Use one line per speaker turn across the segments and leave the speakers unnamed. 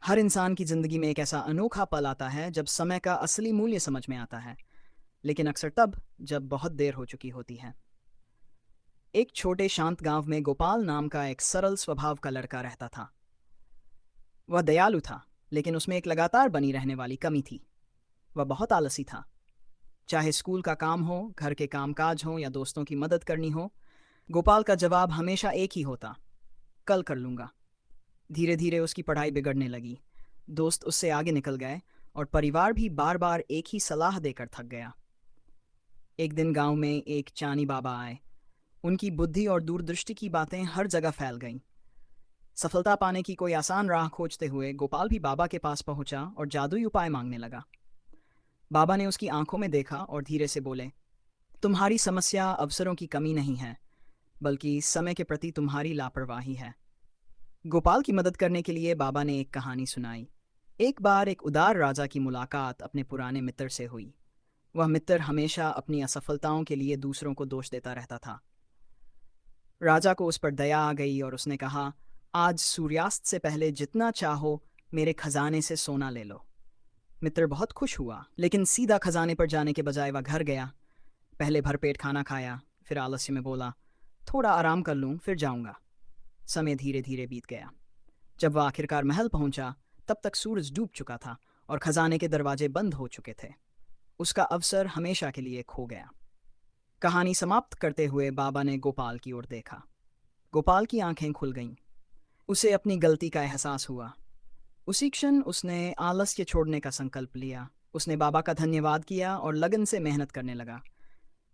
हर इंसान की जिंदगी में एक ऐसा अनोखा पल आता है जब समय का असली मूल्य समझ में आता है, लेकिन अक्सर तब जब बहुत देर हो चुकी होती है। एक छोटे शांत गांव में गोपाल नाम का एक सरल स्वभाव का लड़का रहता था। वह दयालु था, लेकिन उसमें एक लगातार बनी रहने वाली कमी थी। वह बहुत आलसी था। चाहे स्कूल का काम हो, घर के कामकाज हो या दोस्तों की मदद करनी हो, गोपाल का जवाब हमेशा एक ही होता: कल कर लूंगा। धीरे धीरे उसकी पढ़ाई बिगड़ने लगी। दोस्त उससे आगे निकल गए और परिवार भी बार बार एक ही सलाह देकर थक गया। एक दिन गांव में एक चानी बाबा आए। उनकी बुद्धि और दूरदृष्टि की बातें हर जगह फैल गईं। सफलता पाने की कोई आसान राह खोजते हुए गोपाल भी बाबा के पास पहुंचा और जादुई उपाय मांगने लगा। बाबा ने उसकी आंखों में देखा और धीरे से बोले, तुम्हारी समस्या अवसरों की कमी नहीं है, बल्कि समय के प्रति तुम्हारी लापरवाही है। गोपाल की मदद करने के लिए बाबा ने एक कहानी सुनाई। एक बार एक उदार राजा की मुलाकात अपने पुराने मित्र से हुई। वह मित्र हमेशा अपनी असफलताओं के लिए दूसरों को दोष देता रहता था। राजा को उस पर दया आ गई और उसने कहा, आज सूर्यास्त से पहले जितना चाहो मेरे खजाने से सोना ले लो। मित्र बहुत खुश हुआ, लेकिन सीधा खजाने पर जाने के बजाय वह घर गया। पहले भरपेट खाना खाया, फिर आलस्य में बोला, थोड़ा आराम कर लूं फिर जाऊंगा। समय धीरे धीरे बीत गया। जब वह आखिरकार महल पहुंचा, तब तक सूरज डूब चुका था और खजाने के दरवाजे बंद हो चुके थे। उसका अवसर हमेशा के लिए खो गया। कहानी समाप्त करते हुए बाबा ने गोपाल की ओर देखा। गोपाल की आंखें खुल गईं। उसे अपनी गलती का एहसास हुआ। उसी क्षण उसने आलस्य छोड़ने का संकल्प लिया। उसने बाबा का धन्यवाद किया और लगन से मेहनत करने लगा।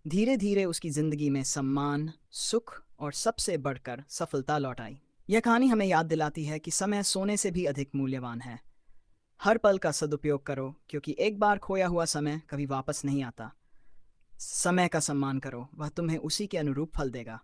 धीरे धीरे उसकी जिंदगी में सम्मान, सुख और सबसे बढ़कर सफलता लौट आई। यह कहानी हमें याद दिलाती है कि समय सोने से भी अधिक मूल्यवान है। हर पल का सदुपयोग करो, क्योंकि एक बार खोया हुआ समय कभी वापस नहीं आता। समय का सम्मान करो, वह तुम्हें उसी के अनुरूप फल देगा।